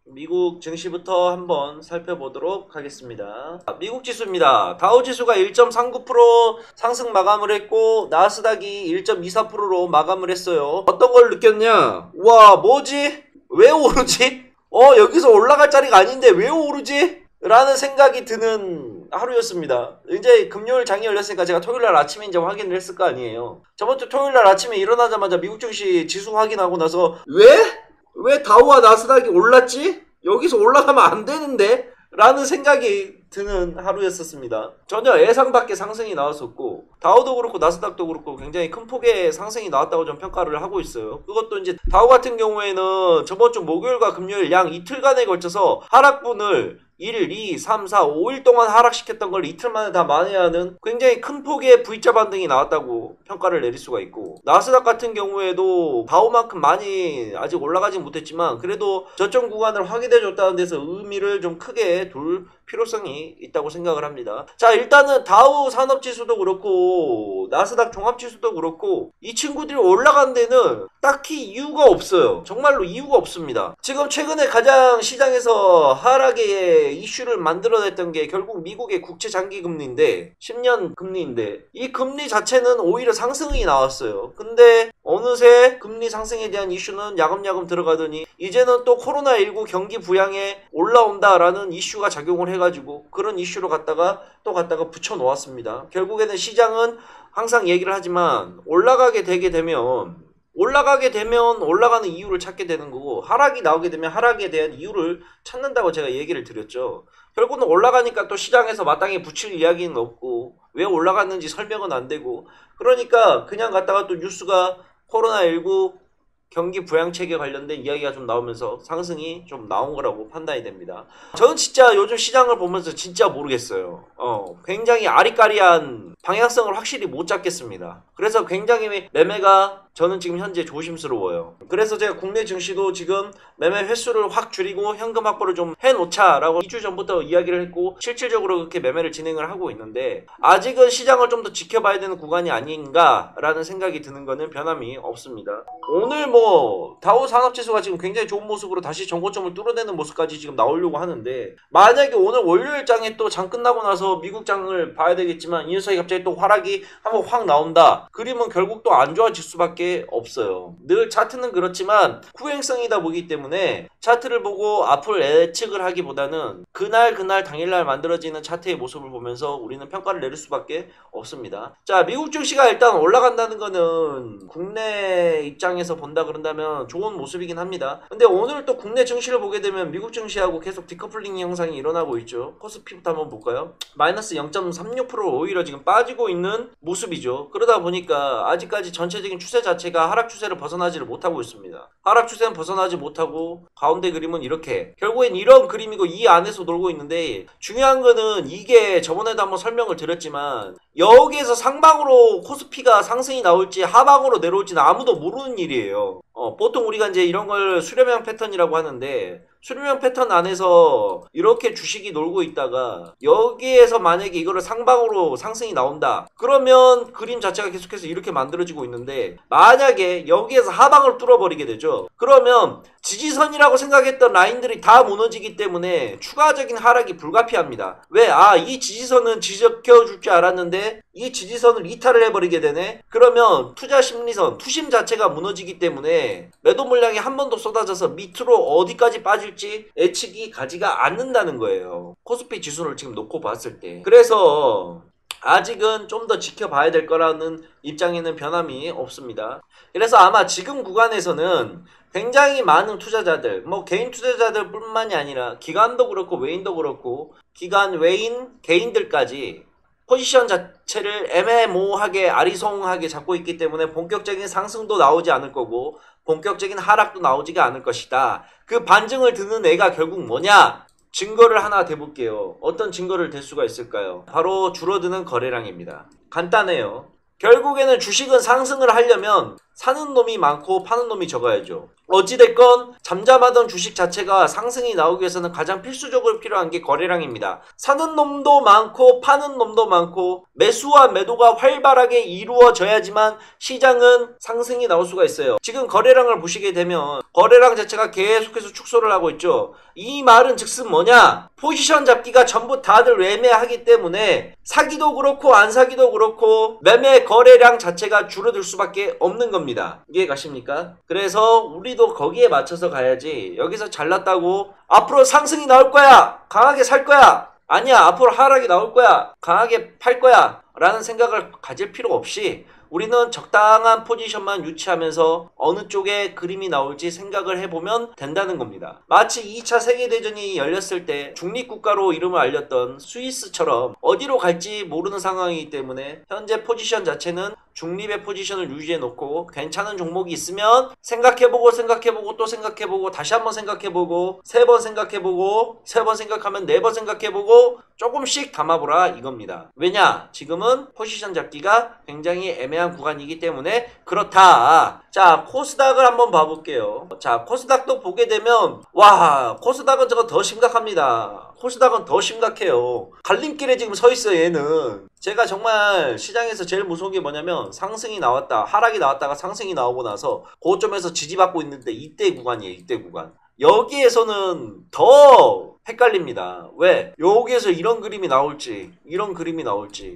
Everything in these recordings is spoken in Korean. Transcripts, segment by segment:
미국 증시부터 한번 살펴보도록 하겠습니다. 미국 지수입니다. 다우 지수가 1.39% 상승 마감을 했고 나스닥이 1.24%로 마감을 했어요. 어떤 걸 느꼈냐? 와, 뭐지? 왜 오르지? 여기서 올라갈 자리가 아닌데 왜 오르지? 라는 생각이 드는 하루였습니다. 이제 금요일 장이 열렸으니까 제가 토요일날 아침에 이제 확인을 했을 거 아니에요. 저번 주 토요일날 아침에 일어나자마자 미국 증시 지수 확인하고 나서 왜 다우와 나스닥이 올랐지? 여기서 올라가면 안 되는데? 라는 생각이 드는 하루였었습니다. 전혀 예상 밖의 상승이 나왔었고 다우도 그렇고 나스닥도 그렇고 굉장히 큰 폭의 상승이 나왔다고 좀 평가를 하고 있어요. 그것도 이제 다우 같은 경우에는 저번 주 목요일과 금요일 양 이틀간에 걸쳐서 하락분을 1, 2, 3, 4, 5일 동안 하락시켰던 걸 이틀 만에 다 만회하는 굉장히 큰 폭의 V자 반등이 나왔다고 평가를 내릴 수가 있고, 나스닥 같은 경우에도 다우만큼 많이 아직 올라가진 못했지만 그래도 저점 구간을 확인해 줬다는 데서 의미를 좀 크게 둘 필요성이 있다고 생각을 합니다. 자, 일단은 다우 산업지수도 그렇고 나스닥 종합지수도 그렇고 이 친구들이 올라간 데는 딱히 이유가 없어요. 정말로 이유가 없습니다. 지금 최근에 가장 시장에서 하락의 이슈를 만들어냈던 게 결국 미국의 국채 장기 금리인데 10년 금리인데 이 금리 자체는 오히려 상승이 나왔어요. 근데 어느새 금리 상승에 대한 이슈는 야금야금 들어가더니 이제는 또 코로나19 경기 부양에 올라온다라는 이슈가 작용을 해가지고 그런 이슈로 갔다가 붙여 놓았습니다. 결국에는 시장은 항상 얘기를 하지만 올라가게 되면 올라가는 이유를 찾게 되는 거고, 하락이 나오게 되면 하락에 대한 이유를 찾는다고 제가 얘기를 드렸죠. 결국은 올라가니까 또 시장에서 마땅히 붙일 이야기는 없고 왜 올라갔는지 설명은 안 되고, 그러니까 그냥 갔다가 또 뉴스가 코로나19 경기 부양책에 관련된 이야기가 좀 나오면서 상승이 좀 나온 거라고 판단이 됩니다. 저는 진짜 요즘 시장을 보면서 진짜 모르겠어요. 굉장히 아리까리한 방향성을 확실히 못 잡겠습니다. 그래서 굉장히 매매가 저는 지금 현재 조심스러워요. 그래서 제가 국내 증시도 지금 매매 횟수를 확 줄이고 현금 확보를 좀 해놓자라고 2주 전부터 이야기를 했고 실질적으로 그렇게 매매를 진행을 하고 있는데 아직은 시장을 좀 더 지켜봐야 되는 구간이 아닌가라는 생각이 드는 거는 변함이 없습니다. 오늘 다우 산업지수가 지금 굉장히 좋은 모습으로 다시 전고점을 뚫어내는 모습까지 지금 나오려고 하는데, 만약에 오늘 월요일장에 또 장 끝나고 나서 미국장을 봐야 되겠지만 이 녀석이 갑자기 또 하락이 한번 확 나온다. 그러면 결국 또 안 좋아질 수밖에 없어요. 늘 차트는 그렇지만 후행성이다 보기 때문에 차트를 보고 앞을 예측을 하기보다는 그날 당일날 만들어지는 차트의 모습을 보면서 우리는 평가를 내릴 수밖에 없습니다. 자, 미국 증시가 일단 올라간다는 거는 국내 입장에서 본다 그런다면 좋은 모습이긴 합니다. 근데 오늘 또 국내 증시를 보게 되면 미국 증시하고 계속 디커플링 현상이 일어나고 있죠. 코스피부터 한번 볼까요? 마이너스 0.36% 오히려 지금 빠지고 있는 모습이죠. 그러다 보니까 아직까지 전체적인 추세 자체가 하락 추세를 벗어나지를 못하고 있습니다. 하락 추세는 벗어나지 못하고 가운데 그림은 이렇게 결국엔 이런 그림이고 이 안에서 놀고 있는데, 중요한 거는 이게 저번에도 한번 설명을 드렸지만 여기에서 상방으로 코스피가 상승이 나올지 하방으로 내려올지는 아무도 모르는 일이에요. 보통 우리가 이제 이런 걸 수렴형 패턴이라고 하는데, 수렴형 패턴 안에서 이렇게 주식이 놀고 있다가 여기에서 만약에 이거를 상방으로 상승이 나온다 그러면 그림 자체가 계속해서 이렇게 만들어지고 있는데, 만약에 여기에서 하방을 뚫어버리게 되죠. 그러면 지지선이라고 생각했던 라인들이 다 무너지기 때문에 추가적인 하락이 불가피합니다. 왜? 이 지지선은 지적해줄 줄 알았는데 이 지지선을 이탈을 해버리게 되네? 그러면 투자 심리선, 투심 자체가 무너지기 때문에 매도 물량이 한 번 더 쏟아져서 밑으로 어디까지 빠질지 예측이 가지가 않는다는 거예요. 코스피 지수를 지금 놓고 봤을 때. 그래서 아직은 좀 더 지켜봐야 될 거라는 입장에는 변함이 없습니다. 그래서 아마 지금 구간에서는 굉장히 많은 투자자들, 개인 투자자들 뿐만이 아니라 기관도 그렇고 외인도 그렇고 기관, 외인, 개인들까지 포지션 자체를 애매모호하게 아리송하게 잡고 있기 때문에 본격적인 상승도 나오지 않을 거고 본격적인 하락도 나오지가 않을 것이다. 그 반증을 드는 애가 결국 뭐냐? 증거를 하나 대볼게요. 어떤 증거를 댈 수가 있을까요? 바로 줄어드는 거래량입니다. 간단해요. 결국에는 주식은 상승을 하려면 사는 놈이 많고 파는 놈이 적어야죠. 어찌됐건 잠잠하던 주식 자체가 상승이 나오기 위해서는 가장 필수적으로 필요한 게 거래량입니다. 사는 놈도 많고 파는 놈도 많고 매수와 매도가 활발하게 이루어져야지만 시장은 상승이 나올 수가 있어요. 지금 거래량을 보시게 되면 거래량 자체가 계속해서 축소를 하고 있죠. 이 말은 즉슨 뭐냐? 포지션 잡기가 전부 다들 애매하기 때문에 사기도 그렇고 안 사기도 그렇고 매매 거래량 자체가 줄어들 수밖에 없는 겁니다. 이해 가십니까? 그래서 우리도 거기에 맞춰서 가야지 여기서 잘났다고 앞으로 상승이 나올 거야 강하게 살 거야 아니야 앞으로 하락이 나올 거야 강하게 팔 거야 라는 생각을 가질 필요 없이 우리는 적당한 포지션만 유지하면서 어느 쪽에 그림이 나올지 생각을 해보면 된다는 겁니다. 마치 2차 세계대전이 열렸을 때 중립국가로 이름을 알렸던 스위스처럼 어디로 갈지 모르는 상황이기 때문에 현재 포지션 자체는 중립의 포지션을 유지해놓고 괜찮은 종목이 있으면 생각해보고 또 생각해보고 다시 한번 생각해보고 3번 생각해보고 3번 생각하면 4번 생각해보고 조금씩 담아보라 이겁니다. 왜냐? 지금은 포지션 잡기가 굉장히 애매한 구간이기 때문에 그렇다. 자, 코스닥을 한번 봐볼게요. 자, 코스닥도 보게 되면 와, 코스닥은 저거 더 심각합니다. 코스닥은 더 심각해요. 갈림길에 지금 서 있어요, 얘는. 제가 정말 시장에서 제일 무서운 게 뭐냐면 상승이 나왔다, 하락이 나왔다가 상승이 나오고 나서 고점에서 지지받고 있는데 이때 구간이에요, 이때 구간. 여기에서는 더 헷갈립니다. 왜? 여기에서 이런 그림이 나올지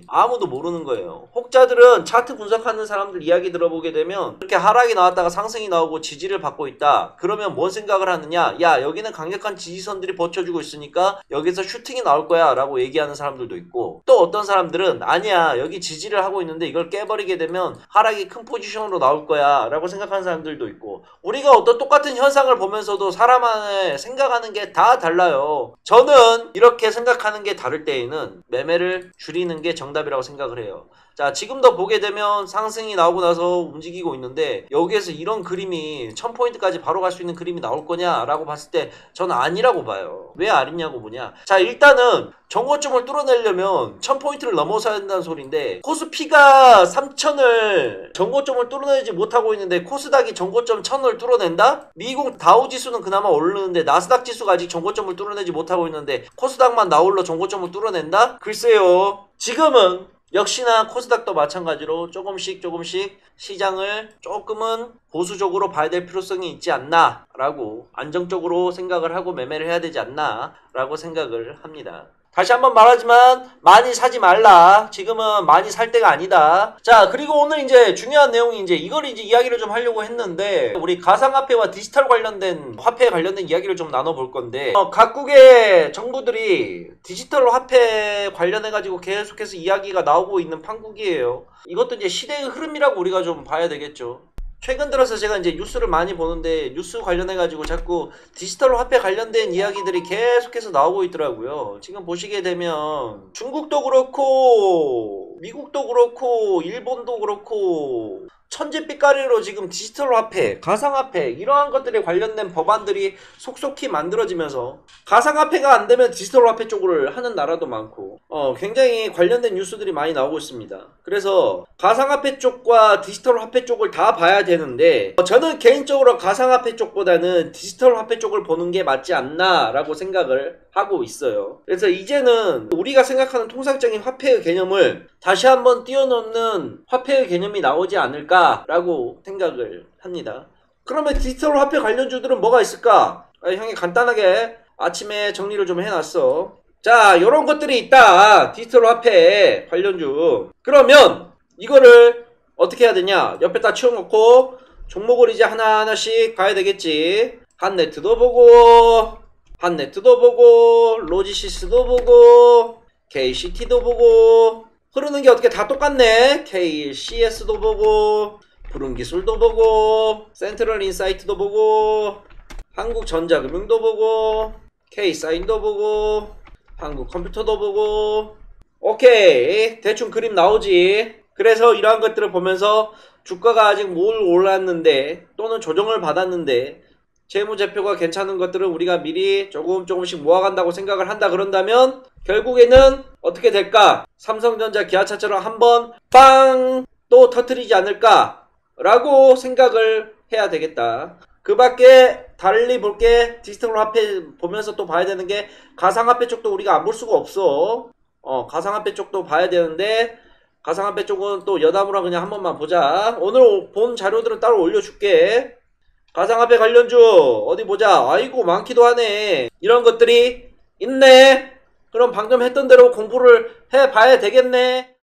아무도 모르는 거예요. 혹자들은 차트 분석하는 사람들 이야기 들어보게 되면 이렇게 하락이 나왔다가 상승이 나오고 지지를 받고 있다. 그러면 뭔 생각을 하느냐? 야, 여기는 강력한 지지선들이 버텨주고 있으니까 여기서 슈팅이 나올 거야 라고 얘기하는 사람들도 있고, 또 어떤 사람들은 아니야, 여기 지지를 하고 있는데 이걸 깨버리게 되면 하락이 큰 포지션으로 나올 거야 라고 생각하는 사람들도 있고, 우리가 어떤 똑같은 현상을 보면서도 사람만의 생각하는 게 다 달라요. 저는 이렇게 생각하는 게 다를 때에는 매매를 줄이는 게 정답이라고 생각을 해요. 자, 지금도 보게 되면 상승이 나오고 나서 움직이고 있는데 여기에서 이런 그림이 1000포인트까지 바로 갈 수 있는 그림이 나올 거냐 라고 봤을 때 저는 아니라고 봐요. 왜 아니냐고 보냐? 자, 일단은 정고점을 뚫어내려면 1000포인트를 넘어서야 한다는 소리인데 코스피가 3000을 정고점을 뚫어내지 못하고 있는데 코스닥이 정고점 1000을 뚫어낸다? 미국 다우지수는 그나마 오르는데 나스닥 지수가 아직 정고점을 뚫어내지 못하고 있는데 코스닥만 나홀로 정고점을 뚫어낸다? 글쎄요. 지금은 역시나 코스닥도 마찬가지로 조금씩 시장을 조금은 보수적으로 봐야 될 필요성이 있지 않나 라고 안정적으로 생각을 하고 매매를 해야 되지 않나 라고 생각을 합니다. 다시 한번 말하지만 많이 사지 말라. 지금은 많이 살 때가 아니다. 자, 그리고 오늘 이제 중요한 내용이 이제 이걸 이제 이야기를 좀 하려고 했는데 우리 가상화폐와 디지털 관련된 화폐에 관련된 이야기를 좀 나눠볼 건데 각국의 정부들이 디지털 화폐 관련해 가지고 계속해서 이야기가 나오고 있는 판국이에요. 이것도 이제 시대의 흐름이라고 우리가 좀 봐야 되겠죠. 최근 들어서 제가 이제 뉴스를 많이 보는데 뉴스 관련해가지고 자꾸 디지털 화폐 관련된 이야기들이 계속해서 나오고 있더라고요. 지금 보시게 되면 중국도 그렇고 미국도 그렇고 일본도 그렇고 천지빛깔이로 지금 디지털 화폐, 가상화폐 이러한 것들에 관련된 법안들이 속속히 만들어지면서 가상화폐가 안 되면 디지털 화폐 쪽을 하는 나라도 많고 굉장히 관련된 뉴스들이 많이 나오고 있습니다. 그래서 가상화폐 쪽과 디지털 화폐 쪽을 다 봐야 되는데 저는 개인적으로 가상화폐 쪽보다는 디지털 화폐 쪽을 보는 게 맞지 않나 라고 생각을 하고 있어요. 그래서 이제는 우리가 생각하는 통상적인 화폐의 개념을 다시 한번 띄워놓는 화폐의 개념이 나오지 않을까 라고 생각을 합니다. 그러면 디지털 화폐 관련주들은 뭐가 있을까? 형이 간단하게 아침에 정리를 좀 해놨어. 자, 요런 것들이 있다. 디지털 화폐 관련주. 그러면 이거를 어떻게 해야 되냐? 옆에다 치워놓고 종목을 이제 하나하나씩 가야 되겠지. 한네트도 보고 로지시스도 보고 KCT도 보고 흐르는 게 어떻게 다 똑같네. KCS도 보고 푸른기술도 보고 센트럴인사이트도 보고 한국전자금융도 보고 K사인도 보고 한국컴퓨터도 보고. 오케이, 대충 그림 나오지. 그래서 이러한 것들을 보면서 주가가 아직 뭘 올랐는데 또는 조정을 받았는데 재무제표가 괜찮은 것들은 우리가 미리 조금씩 모아간다고 생각을 한다 그런다면 결국에는 어떻게 될까? 삼성전자, 기아차처럼 한번 빵 또 터뜨리지 않을까? 라고 생각을 해야 되겠다. 그 밖에 달리 볼게. 디지털 화폐 보면서 또 봐야 되는 게 가상화폐 쪽도 우리가 안 볼 수가 없어. 가상화폐 쪽도 봐야 되는데 가상화폐 쪽은 또 여담으로 그냥 한 번만 보자. 오늘 본 자료들은 따로 올려줄게. 가상화폐 관련주 어디 보자. 아이고 많기도 하네. 이런 것들이 있네. 그럼 방금 했던 대로 공부를 해봐야 되겠네.